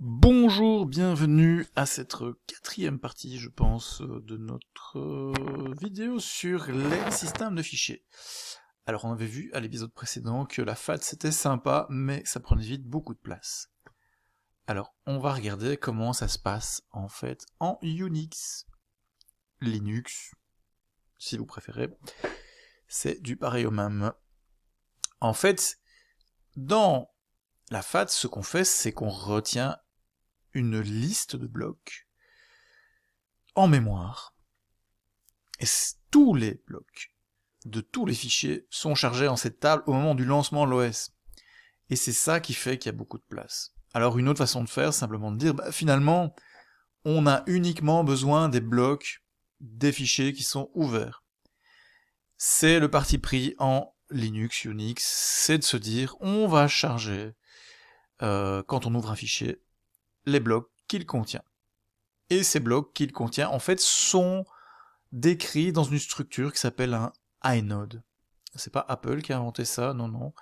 Bonjour, bienvenue à cette quatrième partie, je pense, de notre vidéo sur les systèmes de fichiers. Alors on avait vu à l'épisode précédent que la FAT c'était sympa, mais ça prenait vite beaucoup de place. Alors on va regarder comment ça se passe en fait en Unix, Linux, si vous préférez. C'est du pareil au même. En fait, dans la FAT, ce qu'on fait, c'est qu'on retient une liste de blocs en mémoire. Et tous les blocs de tous les fichiers sont chargés en cette table au moment du lancement de l'OS. Et c'est ça qui fait qu'il y a beaucoup de place. Alors une autre façon de faire, c'est simplement de dire, finalement, on a uniquement besoin des blocs des fichiers qui sont ouverts. C'est le parti pris en Linux, Unix, c'est de se dire, on va charger, quand on ouvre un fichier, les blocs qu'il contient. Et ces blocs qu'il contient, en fait, sont décrits dans une structure qui s'appelle un inode. C'est pas Apple qui a inventé ça, non, non.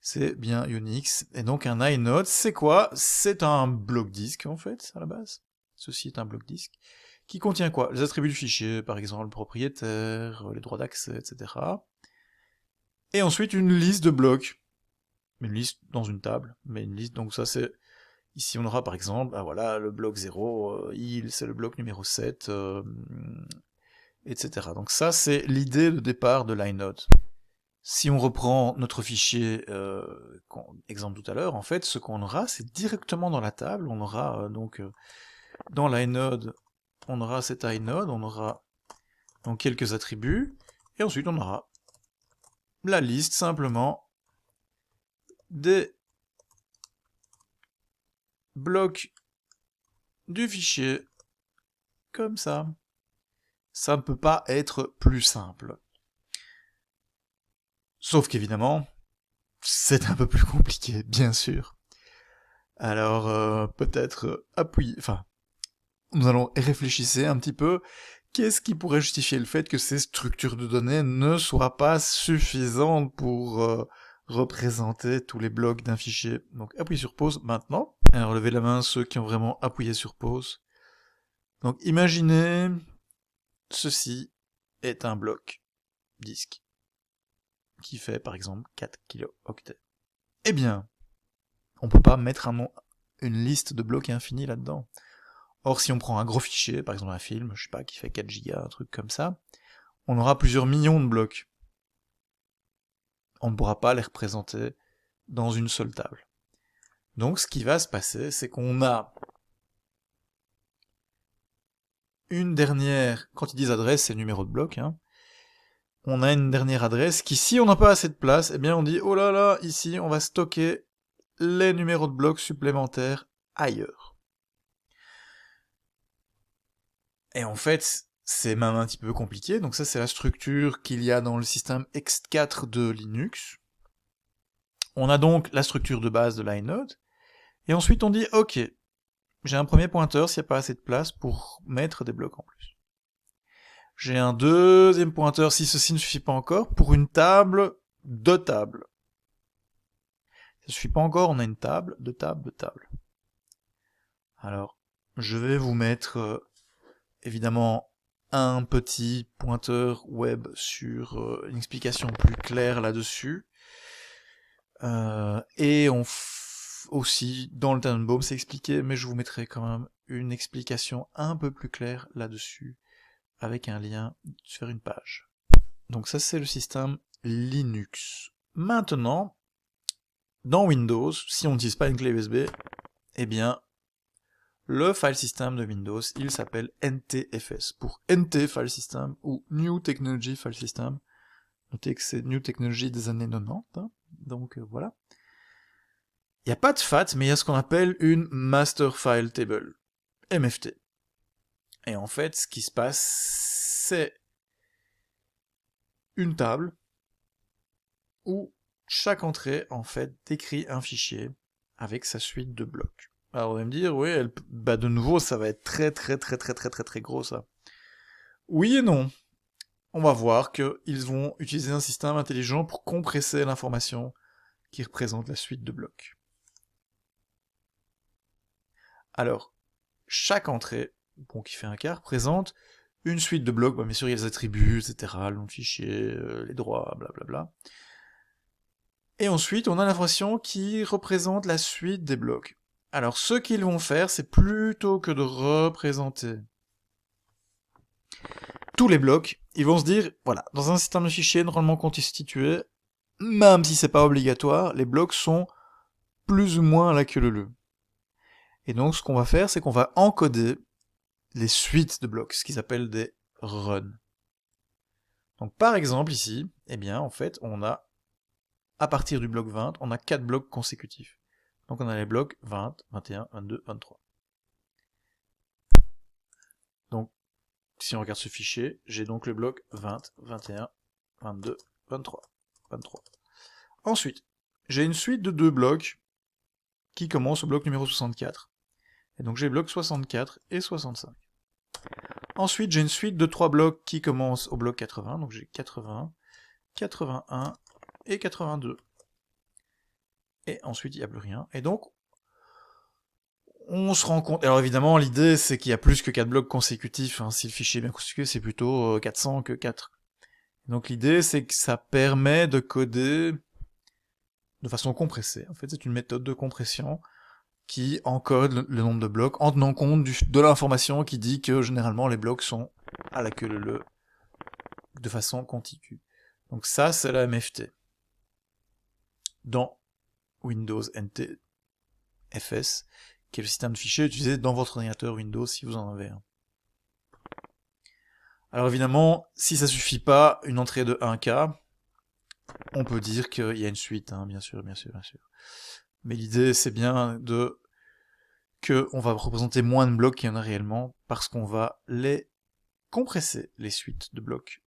C'est bien Unix. Et donc un inode, c'est quoi? C'est un bloc disque, en fait, à la base. Ceci est un bloc disque. Qui contient quoi? Les attributs du fichier, par exemple, le propriétaire, les droits d'accès, etc. Et ensuite une liste de blocs. Une liste dans une table, mais une liste, donc ça c'est... Ici on aura par exemple, voilà, le bloc 0, c'est le bloc numéro 7, etc. Donc ça, c'est l'idée de départ de l'inode. Si on reprend notre fichier, exemple tout à l'heure, en fait, ce qu'on aura, c'est directement dans la table, on aura dans l'inode, on aura cet inode, on aura donc quelques attributs, et ensuite on aura la liste simplement des blocs du fichier, comme ça. Ça ne peut pas être plus simple. Sauf qu'évidemment, c'est un peu plus compliqué, bien sûr. Alors, peut-être appuyer... Enfin, nous allons réfléchir un petit peu. Qu'est-ce qui pourrait justifier le fait que ces structures de données ne soient pas suffisantes pour représenter tous les blocs d'un fichier? Donc, appuyez sur pause maintenant. Alors, levez la main ceux qui ont vraiment appuyé sur pause. Donc, imaginez... Ceci est un bloc disque qui fait par exemple 4 kilooctets. Eh bien, on peut pas mettre une liste de blocs infinie là-dedans. Or, si on prend un gros fichier, par exemple un film, je sais pas, qui fait 4 gigas, un truc comme ça, on aura plusieurs millions de blocs. On ne pourra pas les représenter dans une seule table. Donc, ce qui va se passer, c'est qu'on a une dernière, quand ils disent adresse, c'est numéro de bloc, hein, on a une dernière adresse qui, si on n'a pas assez de place, eh bien on dit, oh là là, ici, on va stocker les numéros de blocs supplémentaires ailleurs. Et en fait, c'est même un petit peu compliqué, donc ça c'est la structure qu'il y a dans le système ext4 de Linux. On a donc la structure de base de l'inode, et ensuite on dit, ok, j'ai un premier pointeur s'il n'y a pas assez de place pour mettre des blocs en plus. J'ai un deuxième pointeur, si ceci ne suffit pas encore, pour une table, deux tables. Ça suffit pas encore, on a une table, deux tables, deux tables. Alors, je vais vous mettre, évidemment, un petit pointeur web sur une explication plus claire là-dessus. Et aussi, dans le Tannenbaum, c'est expliqué, mais je vous mettrai quand même une explication un peu plus claire là-dessus, avec un lien sur une page. Donc ça, c'est le système Linux. Maintenant, dans Windows, si on n'utilise pas une clé USB, eh bien, le file system de Windows, il s'appelle NTFS, pour NT File System, ou New Technology File System. Notez que c'est New Technology des années 90, hein, donc voilà. Il n'y a pas de FAT, mais il y a ce qu'on appelle une Master File Table, MFT. Et en fait, ce qui se passe, c'est une table où chaque entrée, en fait, décrit un fichier avec sa suite de blocs. Alors, on va me dire, oui, de nouveau, ça va être très gros, ça. Oui et non. On va voir qu'ils vont utiliser un système intelligent pour compresser l'information qui représente la suite de blocs. Alors, chaque entrée, bon, qui fait un quart, présente une suite de blocs, bien sûr il y a les attributs, etc., le nom de fichier, les droits, blablabla. Et ensuite, on a l'information qui représente la suite des blocs. Alors, ce qu'ils vont faire, c'est plutôt que de représenter tous les blocs, ils vont se dire, voilà, dans un système de fichiers normalement constitué, même si c'est pas obligatoire, les blocs sont plus ou moins à la queue leu. Et donc, ce qu'on va faire, c'est qu'on va encoder les suites de blocs, ce qu'ils appellent des runs. Donc, par exemple, ici, eh bien, en fait, on a, à partir du bloc 20, on a 4 blocs consécutifs. Donc, on a les blocs 20, 21, 22, 23. Donc, si on regarde ce fichier, j'ai donc le bloc 20, 21, 22, 23, 23. Ensuite, j'ai une suite de 2 blocs qui commencent au bloc numéro 64. Et donc j'ai les blocs 64 et 65. Ensuite, j'ai une suite de 3 blocs qui commencent au bloc 80, donc j'ai 80, 81 et 82. Et ensuite, il n'y a plus rien. Et donc, on se rend compte... Alors évidemment, l'idée, c'est qu'il y a plus que 4 blocs consécutifs. Hein. Si le fichier est bien constitué, c'est plutôt 400 que 4. Donc l'idée, c'est que ça permet de coder de façon compressée. En fait, c'est une méthode de compression qui encode le nombre de blocs en tenant compte de l'information qui dit que généralement les blocs sont à la queue leu de façon contiguë. Donc ça, c'est la MFT. Dans Windows NT FS, qui est le système de fichiers utilisé dans votre ordinateur Windows si vous en avez un. Alors évidemment, si ça suffit pas, une entrée de 1K, on peut dire qu'il y a une suite, hein, bien sûr. Mais l'idée, c'est bien de qu'on va représenter moins de blocs qu'il y en a réellement, parce qu'on va les compresser, les suites de blocs,